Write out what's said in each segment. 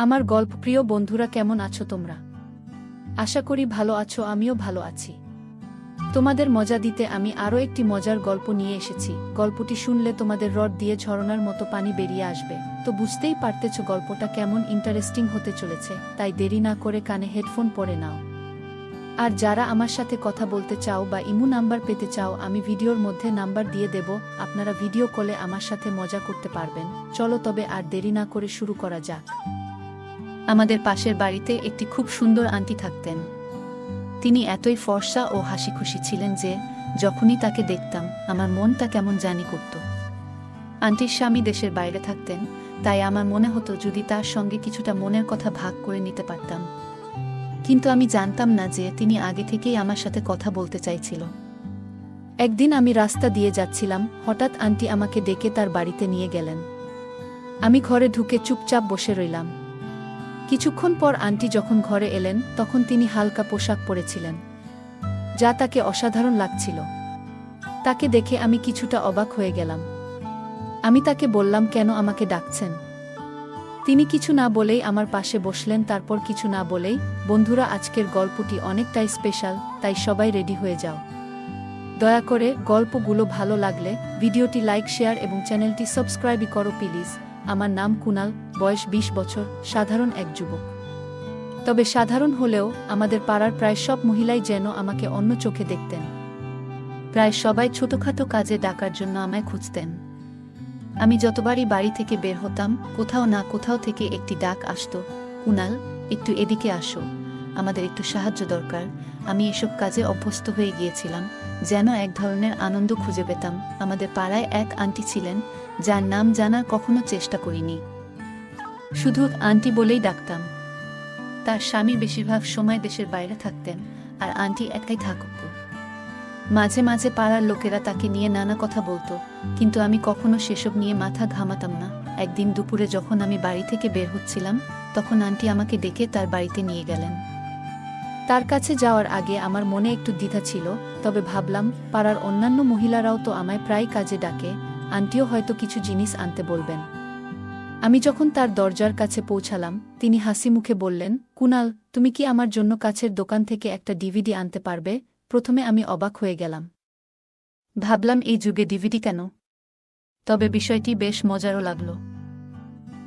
আমার গল্পপ্রিয় বন্ধুরা, কেমন আছো তোমরা? আশা করি ভালো আছো, আমিও ভালো আছি। তোমাদের মজা দিতে আমি আরও একটি মজার গল্প নিয়ে এসেছি। গল্পটি শুনলে তোমাদের রড দিয়ে ঝরনার মতো পানি বেরিয়ে আসবে। তো বুঝতেই পারতেছ গল্পটা কেমন ইন্টারেস্টিং হতে চলেছে, তাই দেরি না করে কানে হেডফোন পরে নাও। আর যারা আমার সাথে কথা বলতে চাও বা ইমো নাম্বার পেতে চাও, আমি ভিডিওর মধ্যে নাম্বার দিয়ে দেব, আপনারা ভিডিও কলে আমার সাথে মজা করতে পারবেন। চলো তবে আর দেরি না করে শুরু করা যাক। আমাদের পাশের বাড়িতে একটি খুব সুন্দর আন্টি থাকতেন। তিনি এতই ফর্সা ও হাসিখুশি ছিলেন যে যখনই তাকে দেখতাম আমার মনটা কেমন জানি করত। আন্টির স্বামী দেশের বাইরে থাকতেন, তাই আমার মনে হতো যদি তার সঙ্গে কিছুটা মনের কথা ভাগ করে নিতে পারতাম। কিন্তু আমি জানতাম না যে তিনি আগে থেকেই আমার সাথে কথা বলতে চাইছিল। একদিন আমি রাস্তা দিয়ে যাচ্ছিলাম, হঠাৎ আন্টি আমাকে ডেকে তার বাড়িতে নিয়ে গেলেন। আমি ঘরে ঢুকে চুপচাপ বসে রইলাম। কিছুক্ষণ পর আন্টি যখন ঘরে এলেন, তখন তিনি হালকা পোশাক পরেছিলেন, যা তাকে অসাধারণ লাগছিল। তাকে দেখে আমি কিছুটা অবাক হয়ে গেলাম। আমি তাকে বললাম, কেন আমাকে ডাকছেন? তিনি কিছু না বলেই আমার পাশে বসলেন। তারপর কিছু না বলেই, বন্ধুরা, আজকের গল্পটি অনেকটাই স্পেশাল, তাই সবাই রেডি হয়ে যাও। দয়া করে গল্পগুলো ভালো লাগলে ভিডিওটি লাইক, শেয়ার এবং চ্যানেলটি সাবস্ক্রাইব করো প্লিজ। আমার নাম কুনাল, বয়স 20 বছর, সাধারণ এক যুবক। তবে সাধারণ হলেও আমাদের পাড়ার প্রায় সব মহিলাই যেন আমাকে অন্য চোখে দেখতেন। প্রায় সবাই ছোটখাটো কাজে ডাকার জন্য আমায় খুঁজতেন। আমি যতবারই বাড়ি থেকে বের হতাম, কোথাও না কোথাও থেকে একটি ডাক আসতো, কুনাল, একটু এদিকে আসো, আমাদের একটু সাহায্য দরকার। আমি এসব কাজে অভ্যস্ত হয়ে গিয়েছিলাম, যেন এক ধরনের আনন্দ খুঁজে পেতাম। আমাদের পাড়ায় এক আন্টি ছিলেন, যার নাম জানার কখনো চেষ্টা করিনি, শুধু আন্টি বলেই ডাকতাম। তার স্বামী বেশিরভাগ সময় দেশের বাইরে থাকতেন, আর আন্টি একাই থাকত। মাঝে মাঝে পাড়ার লোকেরা তাকে নিয়ে নানা কথা বলতো, কিন্তু আমি কখনো সেসব নিয়ে মাথা ঘামাতাম না। একদিন দুপুরে যখন আমি বাড়ি থেকে বের হচ্ছিলাম, তখন আন্টি আমাকে ডেকে তার বাড়িতে নিয়ে গেলেন। তার কাছে যাওয়ার আগে আমার মনে একটু দ্বিধা ছিল, তবে ভাবলাম পাড়ার অন্যান্য মহিলারাও তো আমায় প্রায় কাজে ডাকে, আন্টিও হয়তো কিছু জিনিস আনতে বলবেন। আমি যখন তার দরজার কাছে পৌঁছালাম, তিনি হাসি মুখে বললেন, কুনাল, তুমি কি আমার জন্য কাছের দোকান থেকে একটা ডিভিডি আনতে পারবে? প্রথমে আমি অবাক হয়ে গেলাম। ভাবলাম, এই যুগে ডিভিডি কেন? তবে বিষয়টি বেশ মজারও লাগল।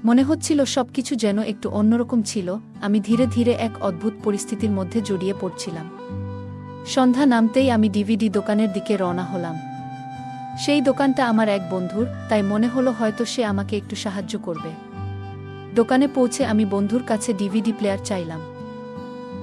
মনে হচ্ছিল সবকিছু যেন একটু অন্যরকম ছিল। আমি ধীরে ধীরে এক অদ্ভুত পরিস্থিতির মধ্যে জড়িয়ে পড়ছিলাম। সন্ধ্যা নামতেই আমি ডিভিডি দোকানের দিকে রওনা হলাম। সেই দোকানটা আমার এক বন্ধুর, তাই মনে হলো হয়তো সে আমাকে একটু সাহায্য করবে। দোকানে পৌঁছে আমি বন্ধুর কাছে ডিভিডি প্লেয়ার চাইলাম।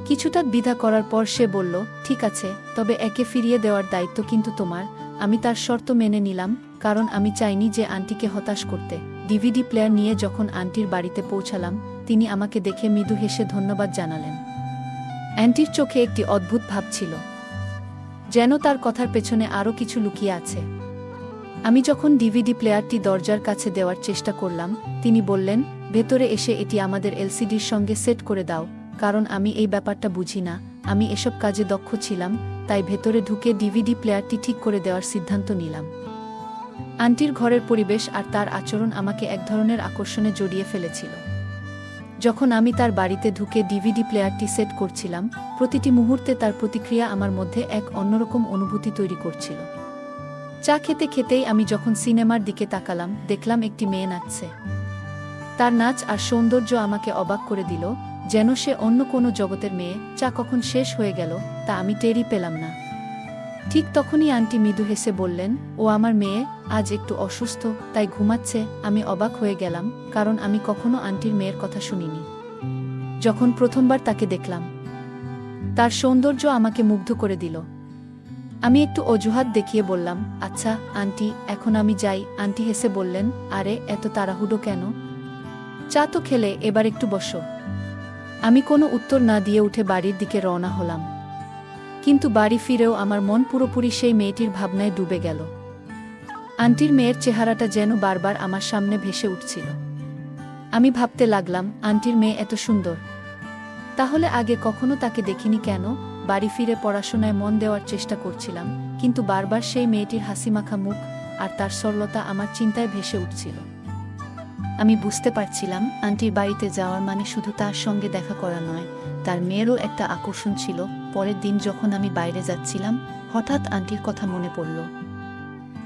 কিছুটা দ্বিধা করার পর সে বলল, ঠিক আছে, তবে একে ফিরিয়ে দেওয়ার দায়িত্ব কিন্তু তোমার। আমি তার শর্ত মেনে নিলাম, কারণ আমি চাইনি যে আন্টিকে হতাশ করতে। ডিভিডি প্লেয়ার নিয়ে যখন আন্টির বাড়িতে পৌঁছালাম, তিনি আমাকে দেখে মৃদু হেসে ধন্যবাদ জানালেন। আন্টির চোখে একটি অদ্ভুত ভাব ছিল, যেন তার কথার পেছনে আরও কিছু লুকিয়ে আছে। আমি যখন ডিভিডি প্লেয়ারটি দরজার কাছে দেওয়ার চেষ্টা করলাম, তিনি বললেন, ভেতরে এসে এটি আমাদের এলসিডির সঙ্গে সেট করে দাও। কারণ আমি এই ব্যাপারটা বুঝি না, আমি এসব কাজে দক্ষ ছিলাম, তাই ভেতরে ঢুকে ডিভিডি প্লেয়ারটি ঠিক করে দেওয়ার সিদ্ধান্ত নিলাম। আন্টির ঘরের পরিবেশ আর তার আচরণ আমাকে এক ধরনের আকর্ষণে জড়িয়ে ফেলেছিল। যখন আমি তার বাড়িতে ঢুকে ডিভিডি প্লেয়ারটি সেট করছিলাম, প্রতিটি মুহূর্তে তার প্রতিক্রিয়া আমার মধ্যে এক অন্যরকম অনুভূতি তৈরি করছিল। চা খেতে খেতেই আমি যখন সিনেমার দিকে তাকালাম, দেখলাম একটি মেয়ে নাচছে। তার নাচ আর সৌন্দর্য আমাকে অবাক করে দিল, যেন সে অন্য কোনো জগতের মেয়ে। চা কখন শেষ হয়ে গেল তা আমি টেরই পেলাম না। ঠিক তখনই আন্টি মৃদু হেসে বললেন, ও আমার মেয়ে আজ একটু অসুস্থ, তাই ঘুমাচ্ছে। আমি অবাক হয়ে গেলাম, কারণ আমি কখনো আন্টির মেয়ের কথা শুনিনি। যখন প্রথমবার তাকে দেখলাম, তার সৌন্দর্য আমাকে মুগ্ধ করে দিল। আমি একটু অজুহাত দেখিয়ে বললাম, আচ্ছা আন্টি, এখন আমি যাই। আন্টি হেসে বললেন, আরে এত তাড়াহুড়ো কেন? চা তো খেলে, এবার একটু বসো। আমি কোনো উত্তর না দিয়ে উঠে বাড়ির দিকে রওনা হলাম। কিন্তু বাড়ি ফিরেও আমার মন পুরোপুরি সেই মেয়েটির ভাবনায় ডুবে গেল। আন্টির মেয়ের চেহারাটা যেন বারবার আমার সামনে ভেসে উঠছিল। আমি ভাবতে লাগলাম, আন্টির মেয়ে এত সুন্দর, তাহলে আগে কখনো তাকে দেখিনি কেন? বাড়ি ফিরে পড়াশোনায় মন দেওয়ার চেষ্টা করছিলাম, কিন্তু বারবার সেই মেয়েটির হাসিমাখা মুখ আর তার সরলতা আমার চিন্তায় ভেসে উঠছিল। আমি বুঝতে পারছিলাম আন্টির বাড়িতে যাওয়ার মানে শুধু তার সঙ্গে দেখা করা নয়, তার মেয়েরও একটা আকর্ষণ ছিল। পরের দিন যখন আমি বাইরে যাচ্ছিলাম, হঠাৎ আন্টির কথা মনে পড়ল।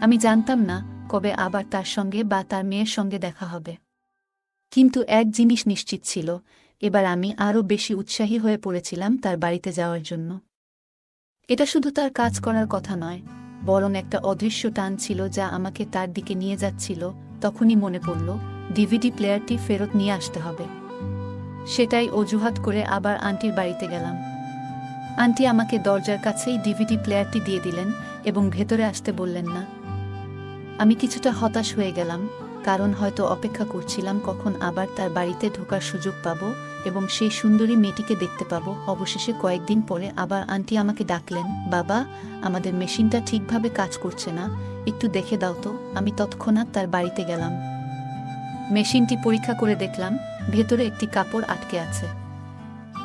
আমি জানতাম না কবে আবার তার সঙ্গে বা তার মেয়ের সঙ্গে দেখা হবে, কিন্তু এক জিনিস নিশ্চিত ছিল, এবার আমি আরও বেশি উৎসাহী হয়ে পড়েছিলাম তার বাড়িতে যাওয়ার জন্য। এটা শুধু তার কাজ করার কথা নয়, বরং একটা অদৃশ্য টান ছিল যা আমাকে তার দিকে নিয়ে যাচ্ছিল। তখনই মনে পড়ল ডিভিডি প্লেয়ারটি ফেরত নিয়ে আসতে হবে। সেটাই অজুহাত করে আবার আন্টির বাড়িতে গেলাম। আন্টি আমাকে দরজার কাছেই ডিভিডি প্লেয়ারটি দিয়ে দিলেন এবং ভেতরে আসতে বললেন না। আমি কিছুটা হতাশ হয়ে গেলাম, কারণ হয়তো অপেক্ষা করছিলাম কখন আবার তার বাড়িতে ঢোকার সুযোগ পাব এবং সেই সুন্দরী মেয়েটিকে দেখতে পাব। অবশেষে কয়েকদিন পরে আবার আন্টি আমাকে ডাকলেন, বাবা, আমাদের মেশিনটা ঠিকভাবে কাজ করছে না, একটু দেখে দাও তো। আমি তৎক্ষণাৎ তার বাড়িতে গেলাম। মেশিনটি পরীক্ষা করে দেখলাম ভেতরে একটি কাপড় আটকে আছে।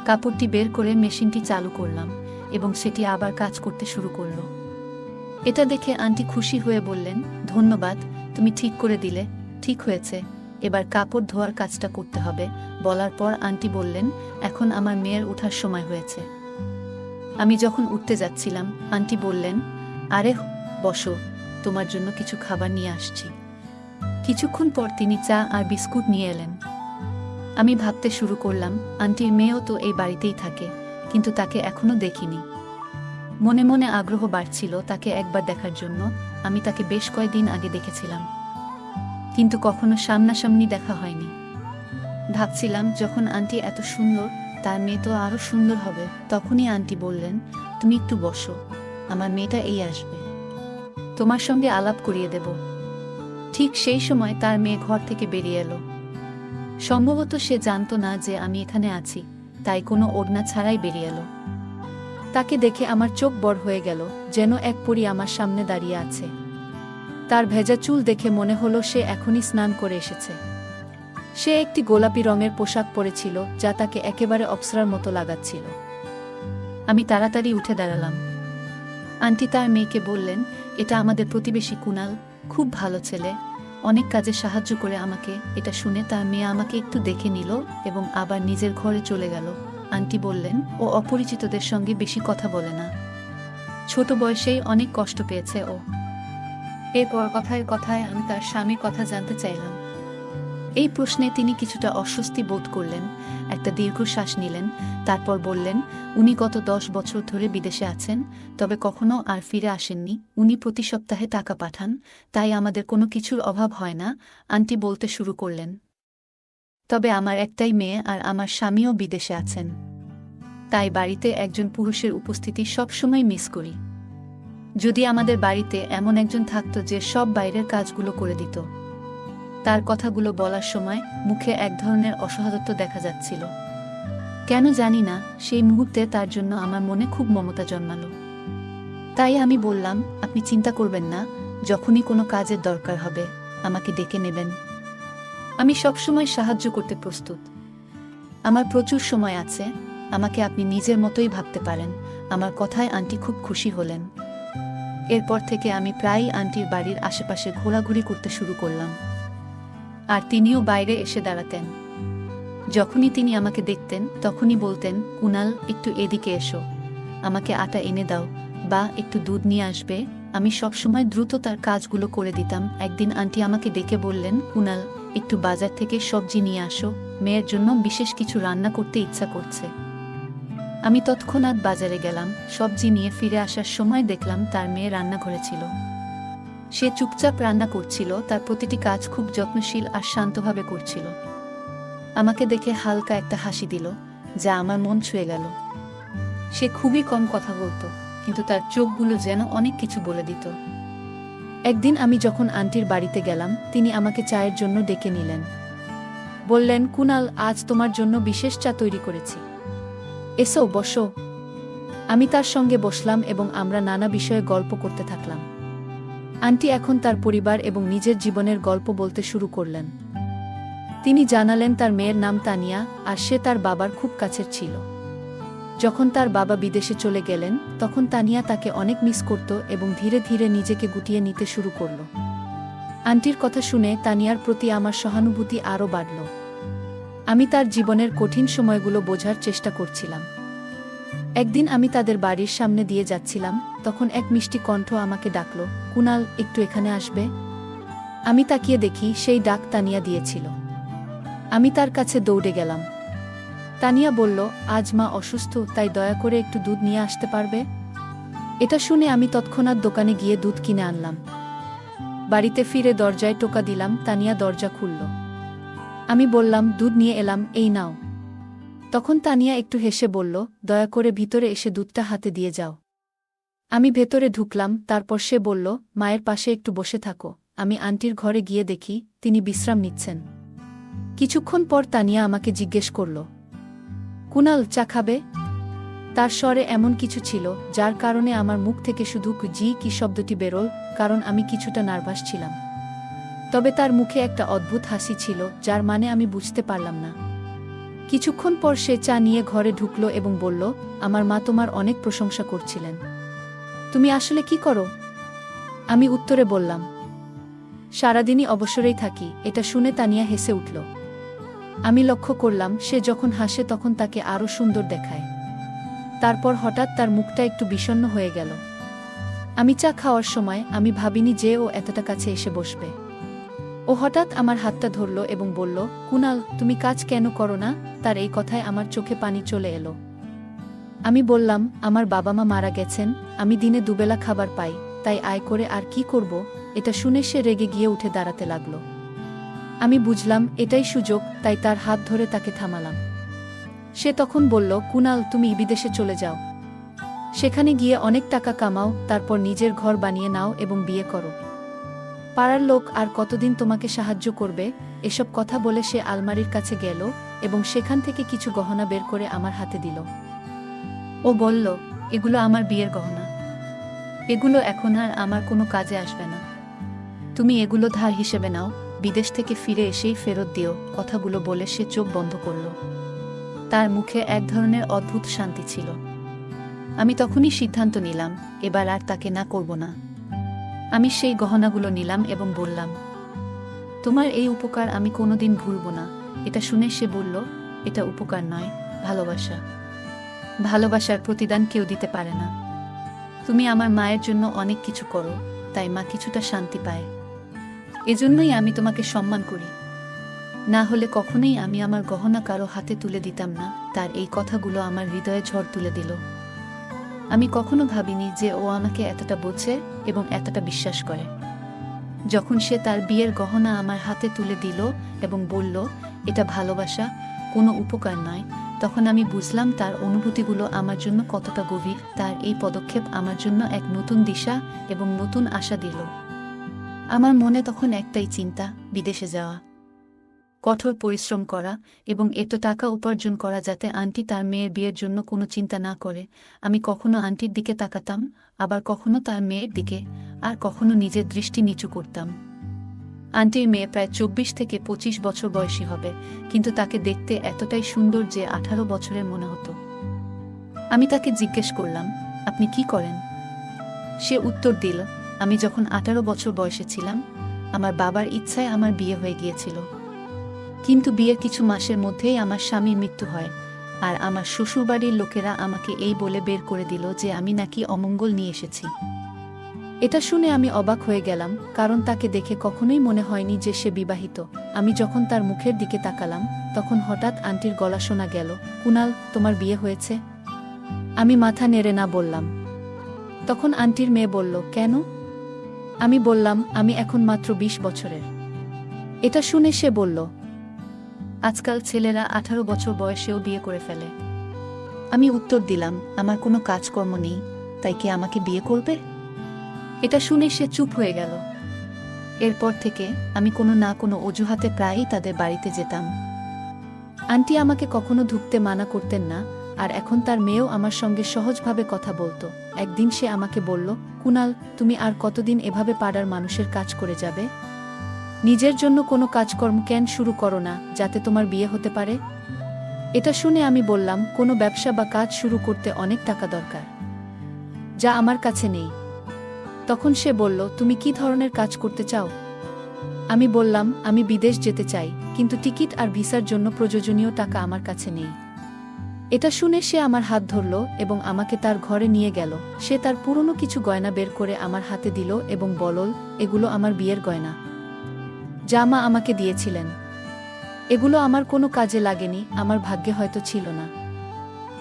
কাপড়টি বের করে মেশিনটি চালু করলাম এবং সেটি আবার কাজ করতে শুরু করল। এটা দেখে আন্টি খুশি হয়ে বললেন, ধন্যবাদ, তুমি ঠিক করে দিলে। ঠিক হয়েছে, এবার কাপড় ধোয়ার কাজটা করতে হবে। বলার পর আন্টি বললেন, এখন আমার মেয়ের ওঠার সময় হয়েছে। আমি যখন উঠতে যাচ্ছিলাম, আন্টি বললেন, আরে বসো, তোমার জন্য কিছু খাবার নিয়ে আসছি। কিছুক্ষণ পর তিনি চা আর বিস্কুট নিয়ে এলেন। আমি ভাবতে শুরু করলাম, আন্টির মেয়েও তো এই বাড়িতেই থাকে, কিন্তু তাকে এখনো দেখিনি। মনে মনে আগ্রহ বাড়ছিল তাকে একবার দেখার জন্য। আমি তাকে বেশ কয়েকদিন আগে দেখেছিলাম, কিন্তু কখনো সামনাসামনি দেখা হয়নি। ভাবছিলাম, যখন আন্টি এত সুন্দর, তার মেয়ে তো আরো সুন্দর হবে। তখনই আন্টি বললেন, তুমি একটু বসো, আমার মেয়েটা এই আসবে, তোমার সঙ্গে আলাপ করিয়ে দেব। ঠিক সেই সময় তার মেয়ে ঘর থেকে বেরিয়ে এলো। সম্ভবত সে জানতো না যে আমি এখানে আছি, তাই কোনো ওড়না ছাড়াই বেরিয়ে এলো। তাকে দেখে আমার চোখ বড় হয়ে গেল, যেন এক পরী আমার সামনে দাঁড়িয়ে আছে। তার ভেজা চুল দেখে মনে হলো সে এখনই স্নান করে এসেছে। সে একটি গোলাপি রঙের পোশাক পরেছিল, যা তাকে একেবারে অপ্সরার মতো লাগাচ্ছিল। আমি তাড়াতাড়ি উঠে দাঁড়ালাম। আন্টি তার মেয়েকে বললেন, এটা আমাদের প্রতিবেশী কুনাল, খুব ভালো ছেলে, অনেক কাজে সাহায্য করে আমাকে। এটা শুনে তার মেয়ে আমাকে একটু দেখে নিল এবং আবার নিজের ঘরে চলে গেল। আন্টি বললেন, ও অপরিচিতদের সঙ্গে বেশি কথা বলে না, ছোট বয়সেই অনেক কষ্ট পেয়েছে ও। এরপর কথায় কথায় আমি তার স্বামীর কথা জানতে চাইলাম। এই প্রশ্নে তিনি কিছুটা অস্বস্তি বোধ করলেন, একটা দীর্ঘশ্বাস নিলেন, তারপর বললেন, উনি গত 10 বছর ধরে বিদেশে আছেন, তবে কখনো আর ফিরে আসেননি। উনি প্রতি সপ্তাহে টাকা পাঠান, তাই আমাদের কোনো কিছুর অভাব হয় না। আন্টি বলতে শুরু করলেন, তবে আমার একটাই মেয়ে আর আমার স্বামীও বিদেশে আছেন, তাই বাড়িতে একজন পুরুষের উপস্থিতি সবসময় মিস করি। যদি আমাদের বাড়িতে এমন একজন থাকতো যে সব বাইরের কাজগুলো করে দিত। তার কথাগুলো বলার সময় মুখে এক ধরনের অসহায়ত্ব দেখা যাচ্ছিল। কেন জানি না, সেই মুহূর্তে তার জন্য আমার মনে খুব মমতা জন্মালো। তাই আমি বললাম, আপনি চিন্তা করবেন না, যখনই কোনো কাজের দরকার হবে আমাকে ডেকে নেবেন। আমি সবসময় সাহায্য করতে প্রস্তুত। আমার প্রচুর সময় আছে, আমাকে আপনি নিজের মতোই ভাবতে পারেন। আমার কথায় আন্টি খুব খুশি হলেন। এরপর থেকে আমি প্রায়ই আন্টির বাড়ির আশেপাশে ঘোরাঘুরি করতে শুরু করলাম, আর তিনিও বাইরে এসে দাঁড়াতেন। যখনই তিনি আমাকে দেখতেন তখনই বলতেন, কুনাল, একটু এদিকে এসো, আমাকে আটা এনে দাও, বা একটু দুধ নিয়ে আসবে। আমি সবসময় দ্রুত তার কাজগুলো করে দিতাম। একদিন আন্টি আমাকে ডেকে বললেন, কুনাল, একটু বাজার থেকে সবজি নিয়ে আসো, মেয়ের জন্য বিশেষ কিছু রান্না করতে ইচ্ছা করছে। আমি তৎক্ষণাৎ বাজারে গেলাম। সবজি নিয়ে ফিরে আসার সময় দেখলাম তার মেয়ে রান্নাঘরে ছিল। সে চুপচাপ রান্না করছিল, তার প্রতিটি কাজ খুব যত্নশীল আর শান্তভাবে করছিল। আমাকে দেখে হালকা একটা হাসি দিল, যা আমার মন ছুঁয়ে গেল। সে খুবই কম কথা বলতো, কিন্তু তার চোখগুলো যেন অনেক কিছু বলে দিত। একদিন আমি যখন আন্টির বাড়িতে গেলাম, তিনি আমাকে চায়ের জন্য ডেকে নিলেন। বললেন, কুনাল, আজ তোমার জন্য বিশেষ চা তৈরি করেছি, এসো বসো। আমি তার সঙ্গে বসলাম এবং আমরা নানা বিষয়ে গল্প করতে থাকলাম। আন্টি এখন তার পরিবার এবং নিজের জীবনের গল্প বলতে শুরু করলেন। তিনি জানালেন তার মেয়ের নাম তানিয়া, আর সে তার বাবার খুব কাছের ছিল। যখন তার বাবা বিদেশে চলে গেলেন, তখন তানিয়া তাকে অনেক মিস করত এবং ধীরে ধীরে নিজেকে গুটিয়ে নিতে শুরু করল। আন্টির কথা শুনে তানিয়ার প্রতি আমার সহানুভূতি আরও বাড়ল। আমি তার জীবনের কঠিন সময়গুলো বোঝার চেষ্টা করছিলাম। একদিন আমি তাদের বাড়ির সামনে দিয়ে যাচ্ছিলাম, তখন এক মিষ্টি কণ্ঠ আমাকে ডাকল, কুনাল, একটু এখানে আসবে? আমি তাকিয়ে দেখি সেই ডাক তানিয়া দিয়েছিল। আমি তার কাছে দৌড়ে গেলাম। তানিয়া বলল, আজ মা অসুস্থ, তাই দয়া করে একটু দুধ নিয়ে আসতে পারবে? এটা শুনে আমি তৎক্ষণাৎ দোকানে গিয়ে দুধ কিনে আনলাম। বাড়িতে ফিরে দরজায় টোকা দিলাম, তানিয়া দরজা খুলল। আমি বললাম, দুধ নিয়ে এলাম, এই নাও। তখন তানিয়া একটু হেসে বলল, দয়া করে ভিতরে এসে দুধটা হাতে দিয়ে যাও। আমি ভেতরে ঢুকলাম, তারপর সে বলল, মায়ের পাশে একটু বসে থাকো। আমি আন্টির ঘরে গিয়ে দেখি তিনি বিশ্রাম নিচ্ছেন। কিছুক্ষণ পর তানিয়া আমাকে জিজ্ঞেস করল, কুনাল, চা খাবে? তার স্বরে এমন কিছু ছিল যার কারণে আমার মুখ থেকে শুধু কি শব্দটি বেরোল, কারণ আমি কিছুটা নার্ভাস ছিলাম। তবে তার মুখে একটা অদ্ভুত হাসি ছিল যার মানে আমি বুঝতে পারলাম না। কিছুক্ষণ পর সে চা নিয়ে ঘরে ঢুকল এবং বলল, আমার মা তোমার অনেক প্রশংসা করছিলেন। তুমি আসলে কি করো? আমি উত্তরে বললাম, সারাদিনই অবসরেই থাকি। এটা শুনে তানিয়া হেসে উঠল। আমি লক্ষ্য করলাম সে যখন হাসে তখন তাকে আরও সুন্দর দেখায়। তারপর হঠাৎ তার মুখটা একটু বিষণ্ণ হয়ে গেল। আমি চা খাওয়ার সময় আমি ভাবিনি যে ও এতটা কাছে এসে বসবে। ও হঠাৎ আমার হাতটা ধরল এবং বলল, কুনাল, তুমি কাজ কেন করো না? তার এই কথায় আমার চোখে পানি চলে এলো। আমি বললাম, আমার বাবা মা মারা গেছেন, আমি দিনে দুবেলা খাবার পাই, তাই আয় করে আর কি করব? এটা শুনে সে রেগে গিয়ে উঠে দাঁড়াতে লাগল। আমি বুঝলাম এটাই সুযোগ, তাই তার হাত ধরে তাকে থামালাম। সে তখন বলল, কুনাল, তুমি বিদেশে চলে যাও, সেখানে গিয়ে অনেক টাকা কামাও, তারপর নিজের ঘর বানিয়ে নাও এবং বিয়ে করো। পাড়ার লোক আর কতদিন তোমাকে সাহায্য করবে? এসব কথা বলে সে আলমারির কাছে গেল এবং সেখান থেকে কিছু গহনা বের করে আমার হাতে দিল। ও বলল, এগুলো আমার বিয়ের গহনা। এগুলো এখন আর আমার কোনো কাজে আসবে না। তুমি এগুলো ধার হিসেবে নাও, বিদেশ থেকে ফিরে এসেই ফেরত দিও। কথাগুলো বলে সে চোখ বন্ধ করল। তার মুখে এক ধরনের অদ্ভুত শান্তি ছিল। আমি তখনই সিদ্ধান্ত নিলাম, এবার আর তাকে না করব না। আমি সেই গহনাগুলো নিলাম এবং বললাম, তোমার এই উপকার আমি কোনোদিন ভুলব না। এটা শুনে সে বলল, এটা উপকার নয়, ভালোবাসা। ভালোবাসার প্রতিদান কেউ দিতে পারে না। তুমি আমার মায়ের জন্য অনেক কিছু করো, তাই মা কিছুটা শান্তি পায়। এজন্যই আমি তোমাকে সম্মান করি। না হলে কখনোই আমি আমার গহনা কারো হাতে তুলে দিতাম না। তার এই কথাগুলো আমার হৃদয়ে ঝড় তুলে দিল। আমি কখনো ভাবিনি যে ও আমাকে এতটা বোঝে এবং এতটা বিশ্বাস করে। যখন সে তার বিয়ের গহনা আমার হাতে তুলে দিল এবং বলল, এটা ভালোবাসা, কোনো উপকার নয়, তখন আমি বুঝলাম তার অনুভূতিগুলো আমার জন্য কতটা গভীর। তার এই পদক্ষেপ আমার জন্য এক নতুন দিশা এবং নতুন আশা দিল। আমার মনে তখন একটাই চিন্তা, বিদেশে যাওয়া, কঠোর পরিশ্রম করা এবং এত টাকা উপার্জন করা যাতে আন্টি তার মেয়ের বিয়ের জন্য কোনো চিন্তা না করে। আমি কখনো আন্টির দিকে তাকাতাম, আবার কখনো তার মেয়ের দিকে, আর কখনো নিজের দৃষ্টি নিচু করতাম। আন্টির মেয়ে প্রায় 24 থেকে 25 বছর বয়সী হবে, কিন্তু তাকে দেখতে এতটাই সুন্দর যে 18 বছরের মনে হতো। আমি তাকে জিজ্ঞেস করলাম, আপনি কি করেন? সে উত্তর দিল, আমি যখন 18 বছর বয়সে ছিলাম, আমার বাবার ইচ্ছায় আমার বিয়ে হয়ে গিয়েছিল। কিন্তু বিয়ের কিছু মাসের মধ্যেই আমার স্বামীর মৃত্যু হয়, আর আমার শ্বশুরবাড়ির লোকেরা আমাকে এই বলে বের করে দিল যে আমি নাকি অমঙ্গল নিয়ে এসেছি। এটা শুনে আমি অবাক হয়ে গেলাম, কারণ তাকে দেখে কখনোই মনে হয়নি যে সে বিবাহিত। আমি যখন তার মুখের দিকে তাকালাম, তখন হঠাৎ আন্টির গলা শোনা গেল, কুনাল, তোমার বিয়ে হয়েছে? আমি মাথা নেড়ে না বললাম। তখন আন্টির মেয়ে বলল, কেন? আমি বললাম, আমি এখন মাত্র 20 বছরের। এটা শুনে সে বলল, আজকাল ছেলেরা 18 বছর বয়সেও বিয়ে করে ফেলে। আমি উত্তর দিলাম, আমার কোনো কাজকর্ম নেই, তাই কি আমাকে বিয়ে করবে? এটা শুনে সে চুপ হয়ে গেল। এরপর থেকে আমি কোনো না কোনো অজুহাতে প্রায়ই তাদের বাড়িতে যেতাম। আন্টি আমাকে কখনো ঢুকতে মানা করতেন না, আর এখন তার মেয়েও আমার সঙ্গে সহজভাবে কথা বলতো। একদিন সে আমাকে বলল, কুনাল, তুমি আর কতদিন এভাবে পাড়ার মানুষের কাজ করে যাবে? নিজের জন্য কোনো কাজকর্ম কেন শুরু করো না, যাতে তোমার বিয়ে হতে পারে? এটা শুনে আমি বললাম, কোনো ব্যবসা বা কাজ শুরু করতে অনেক টাকা দরকার, যা আমার কাছে নেই। তখন সে বলল, তুমি কি ধরনের কাজ করতে চাও? আমি বললাম, আমি বিদেশ যেতে চাই, কিন্তু টিকিট আর ভিসার জন্য প্রয়োজনীয় টাকা আমার কাছে নেই। এটা শুনে সে আমার হাত ধরল এবং আমাকে তার ঘরে নিয়ে গেল। সে তার পুরনো কিছু গয়না বের করে আমার হাতে দিল এবং বলল, এগুলো আমার বিয়ের গয়না, যা মা আমাকে দিয়েছিলেন। এগুলো আমার কোনো কাজে লাগেনি, আমার ভাগ্যে হয়তো ছিল না।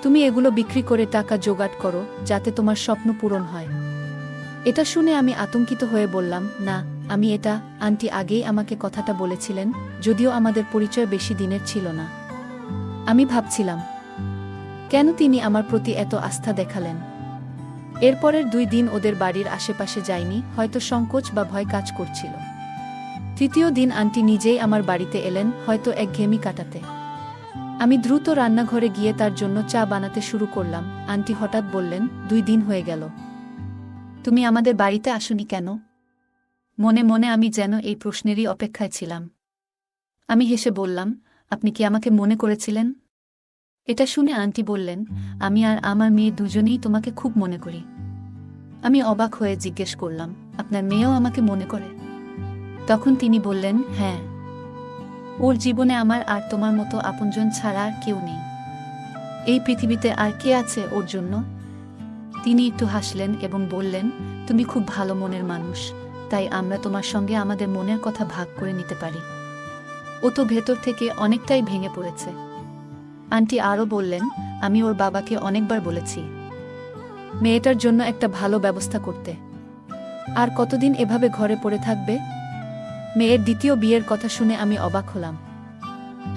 তুমি এগুলো বিক্রি করে টাকা জোগাড় করো, যাতে তোমার স্বপ্ন পূরণ হয়। এটা শুনে আমি আতঙ্কিত হয়ে বললাম, না, আমি এটা, আন্টি আগেই আমাকে কথাটা বলেছিলেন, যদিও আমাদের পরিচয় বেশি দিনের ছিল না। আমি ভাবছিলাম, কেন তিনি আমার প্রতি এত আস্থা দেখালেন। এরপরের 2 দিন ওদের বাড়ির আশেপাশে যাইনি, হয়তো সংকোচ বা ভয় কাজ করছিল। তৃতীয় দিন আন্টি নিজেই আমার বাড়িতে এলেন, হয়তো একঘেয়েমি কাটাতে। আমি দ্রুত রান্নাঘরে গিয়ে তার জন্য চা বানাতে শুরু করলাম। আন্টি হঠাৎ বললেন, 2 দিন হয়ে গেল, তুমি আমাদের বাড়িতে আসোনি কেন? মনে মনে আমি যেন এই প্রশ্নেরই অপেক্ষায় ছিলাম। আমি হেসে বললাম, আপনি কি আমাকে মনে করেছিলেন? এটা শুনে আন্টি বললেন, আমি আর আমার মেয়ে দুজনেই তোমাকে খুব মনে করি। আমি অবাক হয়ে জিজ্ঞেস করলাম, আপনার মেয়েও আমাকে মনে করে? তখন তিনি বললেন, হ্যাঁ, ওর জীবনে আমার আর তোমার মতো আপনজন ছাড়া আর কেউ নেই। এই পৃথিবীতে আর কে আছে ওর জন্য? তিনি একটু হাসলেন এবং বললেন, তুমি খুব ভালো মনের মানুষ, তাই আমরা তোমার সঙ্গে আমাদের মনের কথা ভাগ করে নিতে পারি। ও তো ভেতর থেকে অনেকটাই ভেঙে পড়েছে। আন্টি আরও বললেন, আমি ওর বাবাকে অনেকবার বলেছি মেয়েটার জন্য একটা ভালো ব্যবস্থা করতে। আর কতদিন এভাবে ঘরে পড়ে থাকবে? মেয়ের দ্বিতীয় বিয়ের কথা শুনে আমি অবাক হলাম।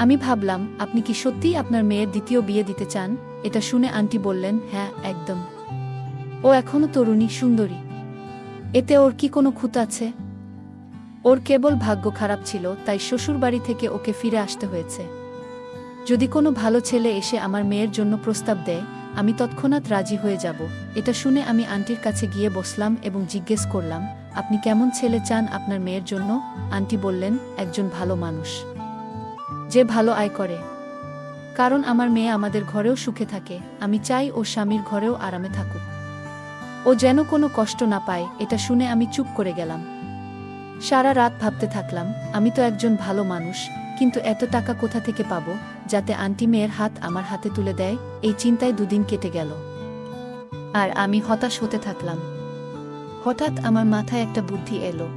আমি ভাবলাম, আপনি কি সত্যিই আপনার মেয়ের দ্বিতীয় বিয়ে দিতে চান? এটা শুনে আন্টি বললেন, হ্যাঁ, একদম। ও এখনো তরুণী, সুন্দরী, এতে ওর কি কোনো খুঁত আছে? ওর কেবল ভাগ্য খারাপ ছিল, তাই শ্বশুরবাড়ি থেকে ওকে ফিরে আসতে হয়েছে। যদি কোনো ভালো ছেলে এসে আমার মেয়ের জন্য প্রস্তাব দেয়, আমি তৎক্ষণাৎ রাজি হয়ে যাব। এটা শুনে আমি আন্টির কাছে গিয়ে বসলাম এবং জিজ্ঞেস করলাম, আপনি কেমন ছেলে চান আপনার মেয়ের জন্য? আন্টি বললেন, একজন ভালো মানুষ, যে ভালো আয় করে। কারণ আমার মেয়ে আমাদের ঘরেও সুখে থাকে, আমি চাই ও স্বামীর ঘরেও আরামে থাকুক। ও যেন কোনো কষ্ট না পায়। এটা শুনে আমি চুপ করে গেলাম। সারা রাত ভাবতে থাকলাম, আমি তো একজন ভালো মানুষ, কিন্তু এত টাকা কোথা থেকে পাবো, যাতে আন্টি মেয়ের হাত আমার হাতে তুলে দেয়? এই চিন্তায় 2 দিন কেটে গেল, আর আমি হতাশ হতে থাকলাম। হঠাৎ আমার মাথায় একটা বুদ্ধি এলো,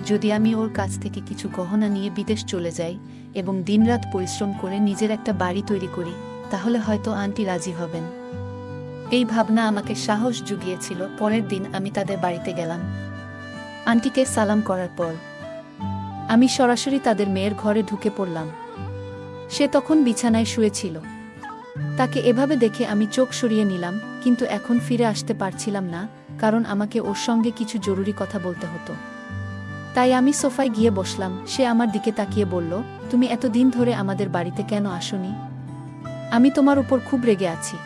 যদি আমি ওর কাছ থেকে কিছু গহনা নিয়ে বিদেশ চলে যাই এবং দিনরাত পরিশ্রম করে নিজের একটা বাড়ি তৈরি করি, তাহলে হয়তো আন্টি রাজি হবেন। এই ভাবনা আমাকে সাহস জুগিয়েছিল। পরের দিন আমি তাদের বাড়িতে গেলাম। আন্টিকে সালাম করার পর আমি সরাসরি তাদের মেয়ের ঘরে ঢুকে পড়লাম। সে তখন বিছানায় শুয়েছিল। তাকে এভাবে দেখে আমি চোখ সরিয়ে নিলাম, কিন্তু এখন ফিরে আসতে পারছিলাম না, কারণ আমাকে ওর সঙ্গে কিছু জরুরি কথা বলতে হতো। তাই আমি সোফায় গিয়ে বসলাম। সে আমার দিকে তাকিয়ে বলল, তুমি এতদিন ধরে আমাদের বাড়িতে কেন আসোনি? আমি তোমার উপর খুব রেগে আছি।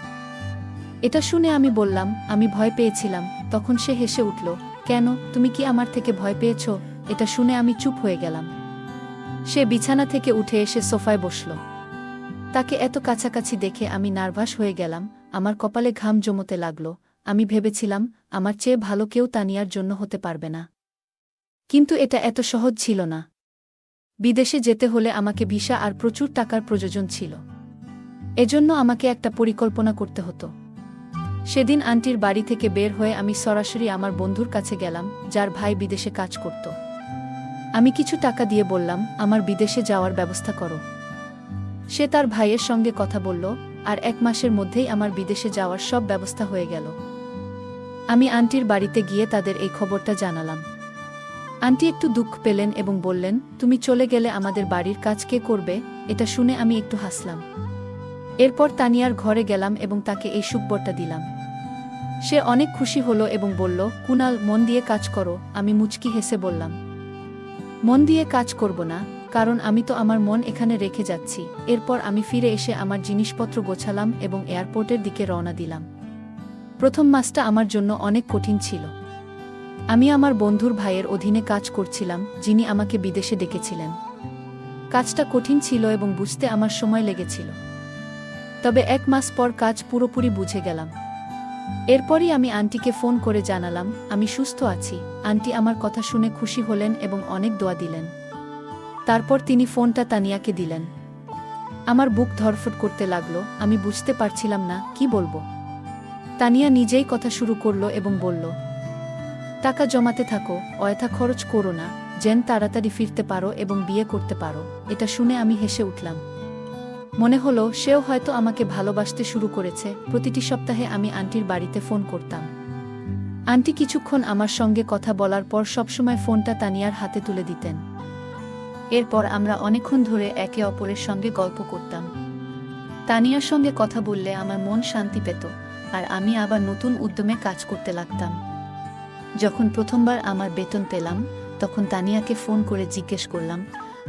এটা শুনে আমি বললাম, আমি ভয় পেয়েছিলাম। তখন সে হেসে উঠল, কেন, তুমি কি আমার থেকে ভয় পেয়েছ? এটা শুনে আমি চুপ হয়ে গেলাম। সে বিছানা থেকে উঠে এসে সোফায় বসল। তাকে এত কাছাকাছি দেখে আমি নার্ভাস হয়ে গেলাম। আমার কপালে ঘাম জমতে লাগলো। আমি ভেবেছিলাম, আমার চেয়ে ভালো কেউ তানিয়ার জন্য হতে পারবে না। কিন্তু এটা এত সহজ ছিল না। বিদেশে যেতে হলে আমাকে ভিসা আর প্রচুর টাকার প্রয়োজন ছিল। এজন্য আমাকে একটা পরিকল্পনা করতে হতো। সেদিন আন্টির বাড়ি থেকে বের হয়ে আমি সরাসরি আমার বন্ধুর কাছে গেলাম, যার ভাই বিদেশে কাজ করত। আমি কিছু টাকা দিয়ে বললাম, আমার বিদেশে যাওয়ার ব্যবস্থা করো। সে তার ভাইয়ের সঙ্গে কথা বলল, আর 1 মাসের মধ্যেই আমার বিদেশে যাওয়ার সব ব্যবস্থা হয়ে গেল। আমি আন্টির বাড়িতে গিয়ে তাদের এই খবরটা জানালাম। আন্টি একটু দুঃখ পেলেন এবং বললেন, তুমি চলে গেলে আমাদের বাড়ির কাজ কে করবে? এটা শুনে আমি একটু হাসলাম। এরপর তানিয়ার ঘরে গেলাম এবং তাকে এই সুখবরটা দিলাম। সে অনেক খুশি হলো এবং বলল, কুনাল, মন দিয়ে কাজ করো। আমি মুচকি হেসে বললাম, মন দিয়ে কাজ করব না, কারণ আমি তো আমার মন এখানে রেখে যাচ্ছি। এরপর আমি ফিরে এসে আমার জিনিসপত্র গোছালাম এবং এয়ারপোর্টের দিকে রওনা দিলাম। প্রথম মাসটা আমার জন্য অনেক কঠিন ছিল। আমি আমার বন্ধুর ভাইয়ের অধীনে কাজ করছিলাম, যিনি আমাকে বিদেশে ডেকেছিলেন। কাজটা কঠিন ছিল এবং বুঝতে আমার সময় লেগেছিল। তবে 1 মাস পর কাজ পুরোপুরি বুঝে গেলাম। এরপরই আমি আন্টিকে ফোন করে জানালাম, আমি সুস্থ আছি। আন্টি আমার কথা শুনে খুশি হলেন এবং অনেক দোয়া দিলেন। তারপর তিনি ফোনটা তানিয়াকে দিলেন। আমার বুক ধড়ফড় করতে লাগলো, আমি বুঝতে পারছিলাম না কি বলবো। তানিয়া নিজেই কথা শুরু করলো এবং বলল, টাকা জমাতে থাকো, অযথা খরচ করো না, যেন তাড়াতাড়ি ফিরতে পারো এবং বিয়ে করতে পারো। এটা শুনে আমি হেসে উঠলাম। মনে হলো সেও হয়তো আমাকে ভালোবাসতে শুরু করেছে। প্রতিটি সপ্তাহে আমি আন্টির বাড়িতে ফোন করতাম। আন্টি কিছুক্ষণ আমার সঙ্গে কথা বলার পর সবসময় ফোনটা তানিয়ার হাতে তুলে দিতেন। এরপর আমরা অনেকক্ষণ ধরে একে অপরের সঙ্গে গল্প করতাম। তানিয়ার সঙ্গে কথা বললে আমার মন শান্তি পেত, আর আমি আবার নতুন উদ্যমে কাজ করতে লাগতাম। যখন প্রথমবার আমার বেতন পেলাম, তখন তানিয়াকে ফোন করে জিজ্ঞেস করলাম,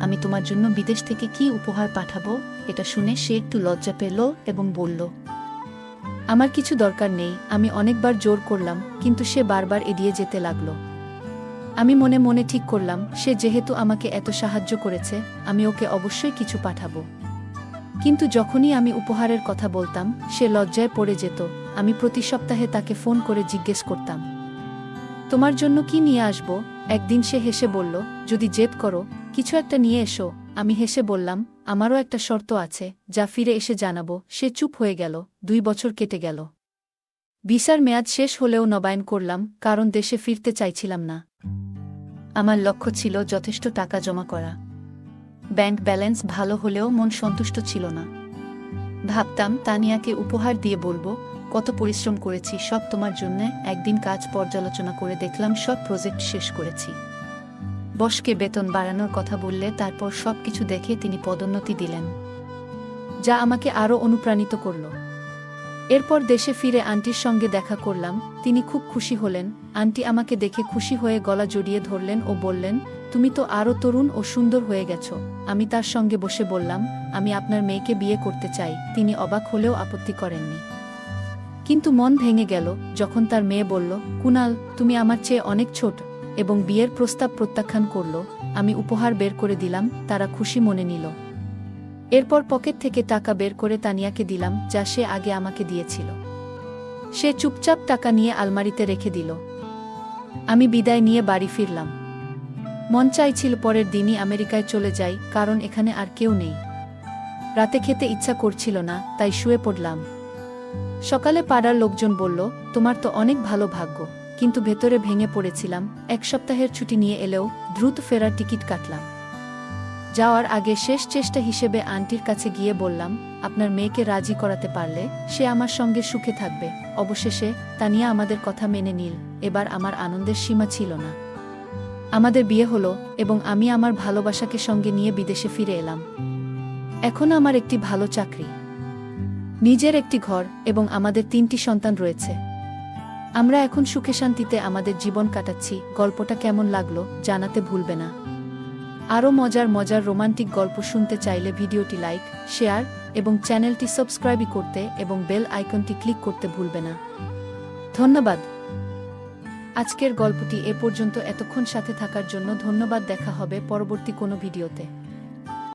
আমি তোমার জন্য বিদেশ থেকে কি উপহার পাঠাবো। এটা শুনে সে একটু লজ্জা পেল এবং বলল, আমার কিছু দরকার নেই। আমি অনেকবার জোর করলাম, কিন্তু সে বারবার এড়িয়ে যেতে লাগলো। আমি মনে মনে ঠিক করলাম, সে যেহেতু আমাকে এত সাহায্য করেছে, আমি ওকে অবশ্যই কিছু পাঠাবো। কিন্তু যখনই আমি উপহারের কথা বলতাম, সে লজ্জায় পড়ে যেত। আমি প্রতি সপ্তাহে তাকে ফোন করে জিজ্ঞেস করতাম, তোমার জন্য কি নিয়ে আসবো। একদিন সে হেসে বলল, যদি জেদ করো, কিছু একটা নিয়ে এসো। আমি হেসে বললাম, আমারও একটা শর্ত আছে, যা ফিরে এসে জানাবো। সে চুপ হয়ে গেল। 2 বছর কেটে গেল। ভিসার মেয়াদ শেষ হলেও নবায়ন করলাম, কারণ দেশে ফিরতে চাইছিলাম না। আমার লক্ষ্য ছিল যথেষ্ট টাকা জমা করা। ব্যাংক ব্যালেন্স ভালো হলেও মন সন্তুষ্ট ছিল না। ভাবতাম তানিয়াকে উপহার দিয়ে বলবো, কত পরিশ্রম করেছি সব তোমার জন্যে। একদিন কাজ পর্যালোচনা করে দেখলাম সব প্রজেক্ট শেষ করেছি। বসকে বেতন বাড়ানোর কথা বললে তারপর সবকিছু দেখে তিনি পদোন্নতি দিলেন, যা আমাকে আরও অনুপ্রাণিত করল। এরপর দেশে ফিরে আন্টির সঙ্গে দেখা করলাম। তিনি খুব খুশি হলেন। আন্টি আমাকে দেখে খুশি হয়ে গলা জড়িয়ে ধরলেন ও বললেন, তুমি তো আরও তরুণ ও সুন্দর হয়ে গেছ। আমি তার সঙ্গে বসে বললাম, আমি আপনার মেয়েকে বিয়ে করতে চাই। তিনি অবাক হলেও আপত্তি করেননি। কিন্তু মন ভেঙে গেল যখন তার মেয়ে বলল, কুনাল, তুমি আমার চেয়ে অনেক ছোট, এবং বিয়ের প্রস্তাব প্রত্যাখ্যান করল। আমি উপহার বের করে দিলাম, তারা খুশি মনে নিল। এরপর পকেট থেকে টাকা বের করে তানিয়াকে দিলাম, যা সে আগে আমাকে দিয়েছিল। সে চুপচাপ টাকা নিয়ে আলমারিতে রেখে দিল। আমি বিদায় নিয়ে বাড়ি ফিরলাম। মন চাইছিল পরের দিনই আমেরিকায় চলে যাই, কারণ এখানে আর কেউ নেই। রাতে খেতে ইচ্ছা করছিল না, তাই শুয়ে পড়লাম। সকালে পাড়ার লোকজন বলল, তোমার তো অনেক ভালো ভাগ্য। কিন্তু ভেতরে ভেঙে পড়েছিলাম। 1 সপ্তাহের ছুটি নিয়ে এলেও দ্রুত ফেরার টিকিট কাটলাম। যাওয়ার আগে শেষ চেষ্টা হিসেবে আন্টির কাছে গিয়ে বললাম, আপনার মেয়েকে রাজি করাতে পারলে সে আমার সঙ্গে সুখে থাকবে। অবশেষে তানিয়া আমাদের কথা মেনে নিল। এবার আমার আনন্দের সীমা ছিল না। আমাদের বিয়ে হলো এবং আমি আমার ভালোবাসাকে সঙ্গে নিয়ে বিদেশে ফিরে এলাম। এখন আমার একটি ভালো চাকরি, নিজের একটি ঘর এবং আমাদের 3টি সন্তান রয়েছে। আমরা এখন সুখে শান্তিতে আমাদের জীবন কাটাচ্ছি। গল্পটা কেমন লাগলো জানাতে ভুলবে না। আরও মজার মজার রোমান্টিক গল্প শুনতে চাইলে ভিডিওটি লাইক, শেয়ার এবং চ্যানেলটি সাবস্ক্রাইব করতে এবং বেল আইকনটি ক্লিক করতে ভুলবে না। ধন্যবাদ। আজকের গল্পটি এ পর্যন্ত। এতক্ষণ সাথে থাকার জন্য ধন্যবাদ। দেখা হবে পরবর্তী কোনো ভিডিওতে।